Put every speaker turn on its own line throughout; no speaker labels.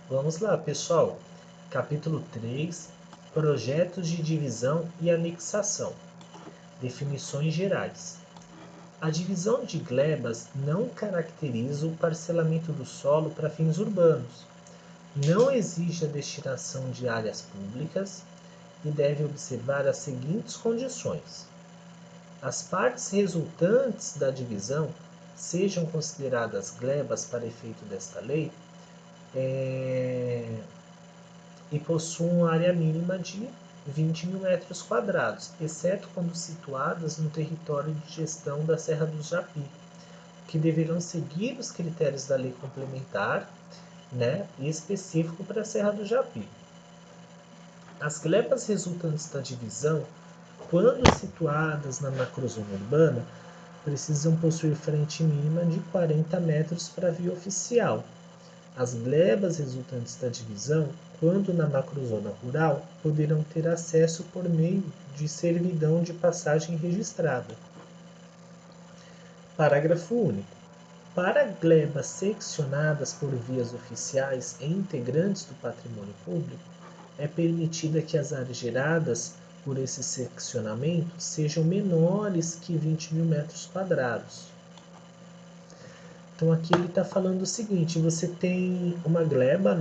Vamos lá, pessoal. Capítulo 3: Projetos de divisão e anexação. Definições gerais. A divisão de glebas não caracteriza o parcelamento do solo para fins urbanos. Não exige a destinação de áreas públicas e deve observar as seguintes condições: as partes resultantes da divisão sejam consideradas glebas para efeito desta lei, e possuam área mínima de 20 mil metros quadrados, exceto quando situadas no território de gestão da Serra do Japi, que deverão seguir os critérios da lei complementar, e específico para a Serra do Japi. As glebas resultantes da divisão, quando situadas na macrozona urbana, precisam possuir frente mínima de 40 metros para a via oficial. As glebas resultantes da divisão, quando na macrozona rural, poderão ter acesso por meio de certidão de passagem registrada. Parágrafo único. Para glebas seccionadas por vias oficiais e integrantes do patrimônio público, é permitida que as áreas geradas por esse seccionamento sejam menores que 20 mil metros quadrados. Então aqui ele está falando o seguinte: você tem uma gleba,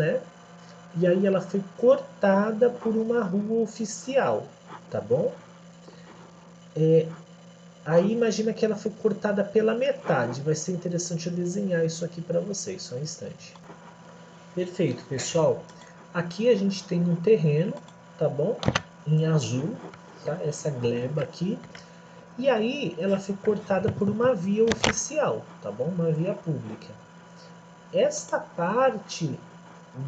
e aí ela foi cortada por uma rua oficial, tá bom? Aí imagina que ela foi cortada pela metade. Vai ser interessante eu desenhar isso aqui para vocês, só um instante. Perfeito, pessoal. Aqui a gente tem um terreno, tá bom? Em azul, tá? Essa gleba aqui. E aí ela foi cortada por uma via oficial, tá bom? Uma via pública. Esta parte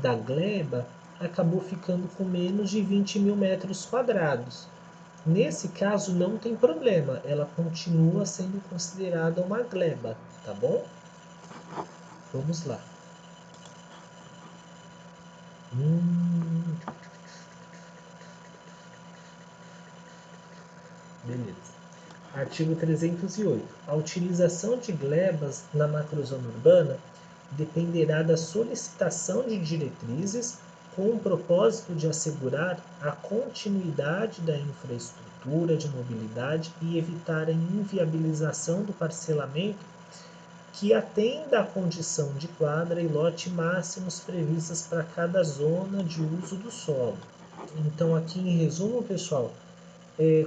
da gleba acabou ficando com menos de 20 mil metros quadrados. Nesse caso não tem problema, ela continua sendo considerada uma gleba, tá bom? Vamos lá. Beleza. Artigo 308. A utilização de glebas na macrozona urbana dependerá da solicitação de diretrizes com o propósito de assegurar a continuidade da infraestrutura de mobilidade e evitar a inviabilização do parcelamento que atenda à condição de quadra e lote máximos previstas para cada zona de uso do solo. Então, aqui em resumo, pessoal,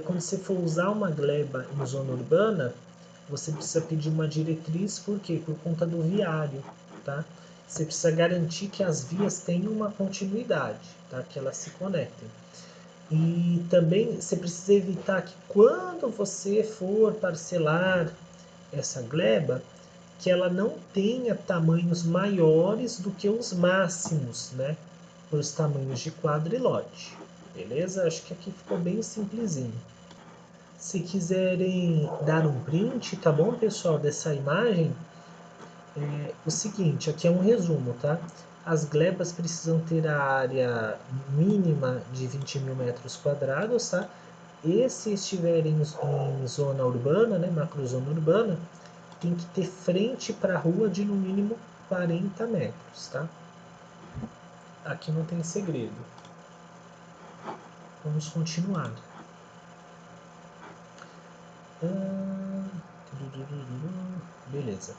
quando você for usar uma gleba em zona urbana, você precisa pedir uma diretriz, por quê? Por conta do viário, tá? Você precisa garantir que as vias tenham uma continuidade, tá? Que elas se conectem. E também você precisa evitar que quando você for parcelar essa gleba, que ela não tenha tamanhos maiores do que os máximos, para os tamanhos de quadra e lote. Beleza? Acho que aqui ficou bem simplesinho. Se quiserem dar um print, tá bom, pessoal, dessa imagem, o seguinte, aqui é um resumo, tá? As glebas precisam ter a área mínima de 20 mil metros quadrados, tá? E se estiverem em zona urbana, macrozona urbana, tem que ter frente para a rua de no mínimo 40 metros, tá? Aqui não tem segredo. Vamos continuar. Beleza.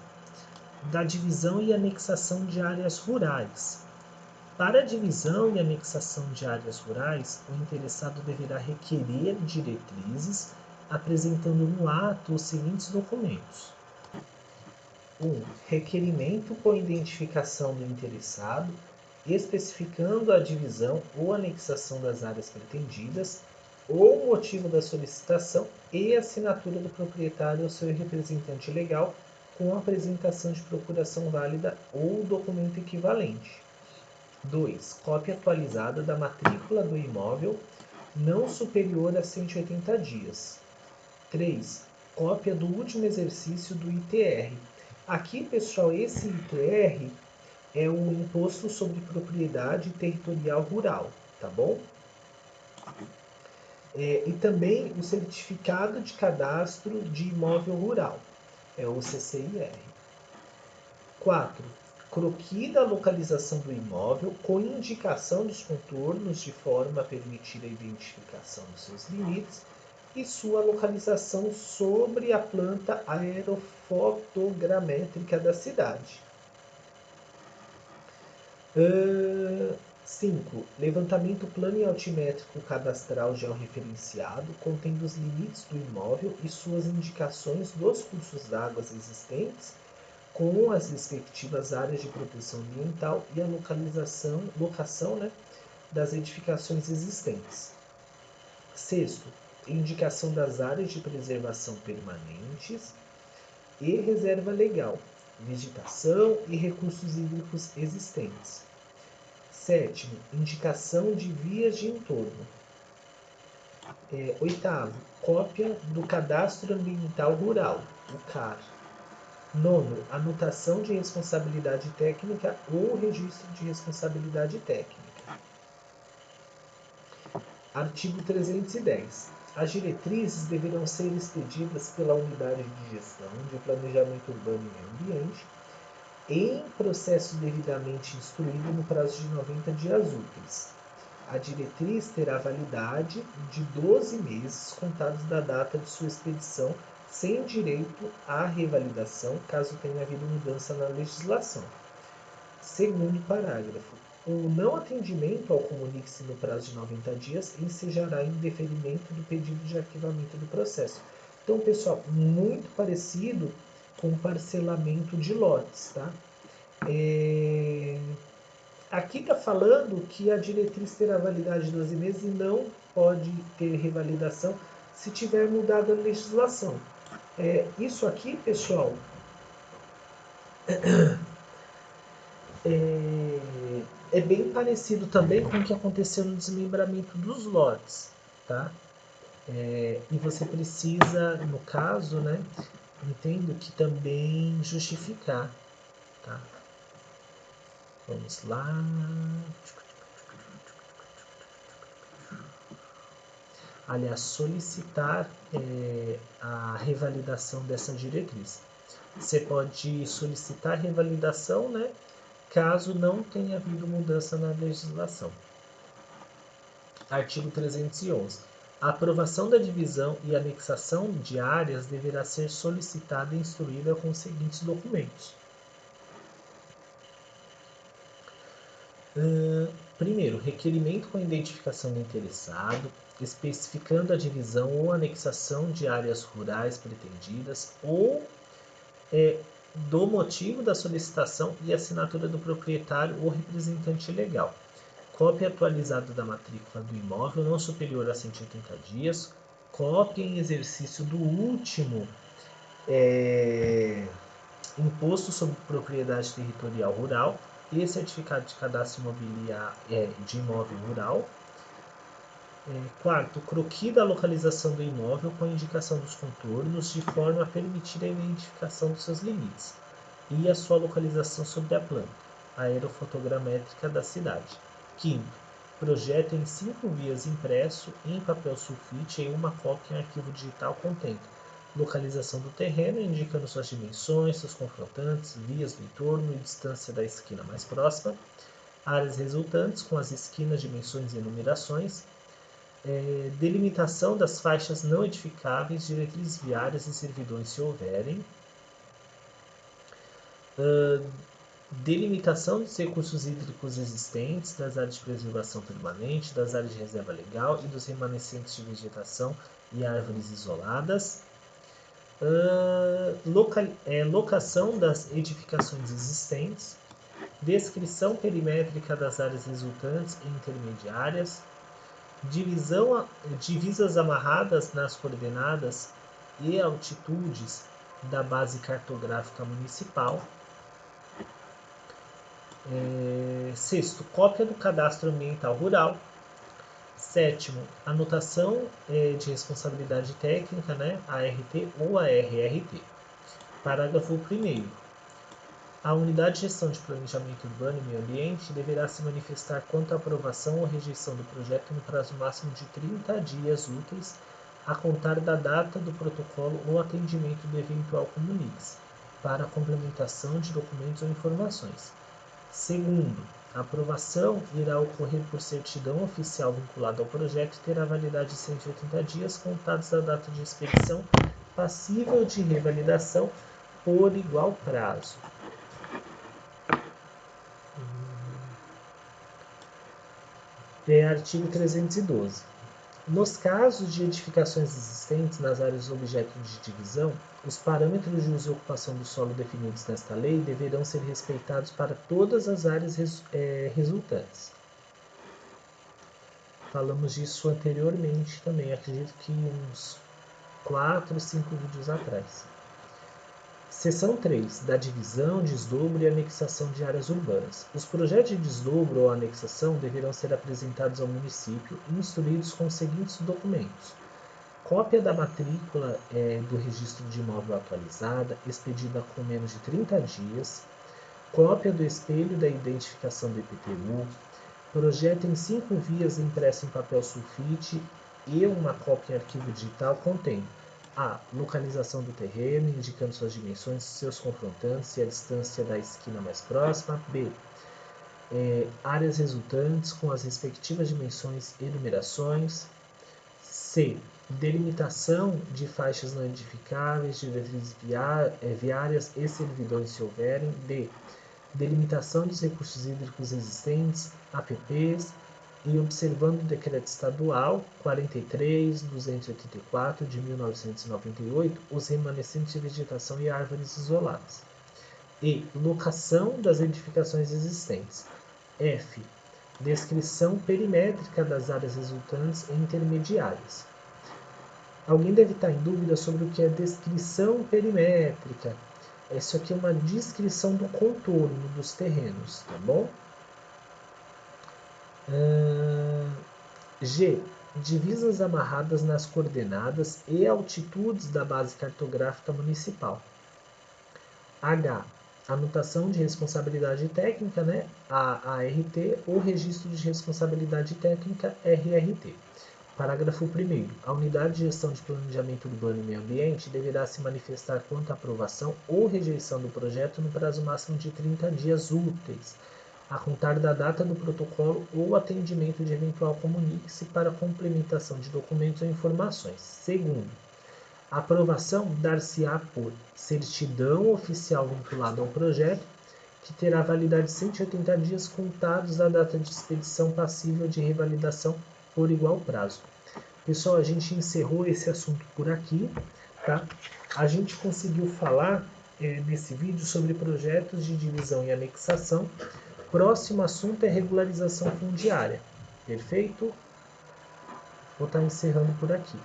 Da divisão e anexação de áreas rurais. Para a divisão e anexação de áreas rurais, o interessado deverá requerer diretrizes, apresentando no ato os seguintes documentos: 1. Requerimento com identificação do interessado, especificando a divisão ou anexação das áreas pretendidas, ou o motivo da solicitação e assinatura do proprietário ou seu representante legal, com apresentação de procuração válida ou documento equivalente. 2. Cópia atualizada da matrícula do imóvel, não superior a 180 dias. 3. Cópia do último exercício do ITR. Aqui, pessoal, esse ITR é o Imposto sobre Propriedade Territorial Rural, tá bom? E também o Certificado de Cadastro de Imóvel Rural, é o CCIR. 4. croquis da localização do imóvel com indicação dos contornos de forma a permitir a identificação dos seus limites e sua localização sobre a planta aerofotogramétrica da cidade. 5. Levantamento plano e altimétrico cadastral georreferenciado contendo os limites do imóvel e suas indicações dos cursos d'água existentes com as respectivas áreas de proteção ambiental e a locação das edificações existentes. 6. Indicação das áreas de preservação permanentes e reserva legal, vegetação e recursos hídricos existentes. 7. Indicação de vias de entorno. 8. Cópia do Cadastro Ambiental Rural, o CAR. 9. Anotação de responsabilidade técnica ou registro de responsabilidade técnica. Artigo 310. As diretrizes deverão ser expedidas pela Unidade de Gestão de Planejamento Urbano e Meio Ambiente em processo devidamente instruído no prazo de 90 dias úteis. A diretriz terá validade de 12 meses contados da data de sua expedição, sem direito à revalidação, caso tenha havido mudança na legislação. Segundo parágrafo. O não atendimento ao comunique-se no prazo de 90 dias ensejará indeferimento do pedido de arquivamento do processo. Então, pessoal, muito parecido com parcelamento de lotes, tá? Aqui está falando que a diretriz terá validade de 12 meses e não pode ter revalidação se tiver mudado a legislação. Isso aqui, pessoal, é bem parecido também com o que aconteceu no desmembramento dos lotes, tá? E você precisa, no caso, né, entendo que também justificar, tá? Vamos lá. Aliás, solicitar a revalidação dessa diretriz. Você pode solicitar revalidação, né, caso não tenha havido mudança na legislação. Artigo 311. A aprovação da divisão e anexação de áreas deverá ser solicitada e instruída com os seguintes documentos. Primeiro, requerimento com a identificação do interessado, especificando a divisão ou anexação de áreas rurais pretendidas ou do motivo da solicitação e assinatura do proprietário ou representante legal. Cópia atualizada da matrícula do imóvel não superior a 180 dias, cópia em exercício do último imposto sobre propriedade territorial rural e certificado de cadastro de imóvel rural. Quarto, croquis da localização do imóvel com a indicação dos contornos de forma a permitir a identificação dos seus limites e a sua localização sobre a planta aerofotogramétrica da cidade. Quinto, projeto em 5 vias impresso em papel sulfite e uma cópia em arquivo digital contendo localização do terreno, indicando suas dimensões, seus confrontantes, vias do entorno e distância da esquina mais próxima, áreas resultantes com as esquinas, dimensões e numerações, delimitação das faixas não edificáveis, diretrizes viárias e servidões se houverem, delimitação dos recursos hídricos existentes, das áreas de preservação permanente, das áreas de reserva legal e dos remanescentes de vegetação e árvores isoladas, locação das edificações existentes, descrição perimétrica das áreas resultantes e intermediárias, divisas amarradas nas coordenadas e altitudes da base cartográfica municipal. Sexto, cópia do cadastro ambiental rural. Sétimo, anotação de responsabilidade técnica, né, ART ou ARRT. Parágrafo 1º. A Unidade de Gestão de Planejamento Urbano e Meio Ambiente deverá se manifestar quanto à aprovação ou rejeição do projeto no prazo máximo de 30 dias úteis, a contar da data do protocolo ou atendimento do eventual comunique-se, para a complementação de documentos ou informações. Segundo, a aprovação irá ocorrer por certidão oficial vinculada ao projeto e terá validade de 180 dias contados da data de expedição, passível de revalidação por igual prazo. Artigo 312. Nos casos de edificações existentes nas áreas objeto de divisão, os parâmetros de uso e ocupação do solo definidos nesta lei deverão ser respeitados para todas as áreas resultantes. Falamos disso anteriormente também, acredito que uns 4 ou 5 vídeos atrás. Seção 3. Da divisão, desdobro e anexação de áreas urbanas. Os projetos de desdobro ou anexação deverão ser apresentados ao município e instruídos com os seguintes documentos: cópia da matrícula do registro de imóvel atualizada, expedida com menos de 30 dias, cópia do espelho da identificação do IPTU, projeto em 5 vias impresso em papel sulfite e uma cópia em arquivo digital contendo a localização do terreno, indicando suas dimensões, seus confrontantes e a distância da esquina mais próxima. B. Áreas resultantes com as respectivas dimensões e numerações. C. Delimitação de faixas não edificáveis, diretrizes viárias e servidões se houverem. D. Delimitação dos recursos hídricos existentes, APPs, e observando o Decreto Estadual 43.284 de 1998, os remanescentes de vegetação e árvores isoladas. E. Locação das edificações existentes. F. Descrição perimétrica das áreas resultantes e intermediárias. Alguém deve estar em dúvida sobre o que é descrição perimétrica. Isso aqui é uma descrição do contorno dos terrenos, tá bom? G. Divisas amarradas nas coordenadas e altitudes da base cartográfica municipal. H. Anotação de responsabilidade técnica, né? ART, ou registro de responsabilidade técnica, RRT. Parágrafo 1º. A Unidade de Gestão de Planejamento Urbano e Meio Ambiente deverá se manifestar quanto à aprovação ou rejeição do projeto no prazo máximo de 30 dias úteis, a contar da data do protocolo ou atendimento de eventual comunique-se para complementação de documentos ou informações. Segundo, a aprovação dar-se-á por certidão oficial vinculada ao projeto, que terá validade de 180 dias contados da data de expedição, passível de revalidação por igual prazo. Pessoal, a gente encerrou esse assunto por aqui, tá? A gente conseguiu falar nesse vídeo sobre projetos de divisão e anexação. Próximo assunto é regularização fundiária. Perfeito? Vou estar encerrando por aqui.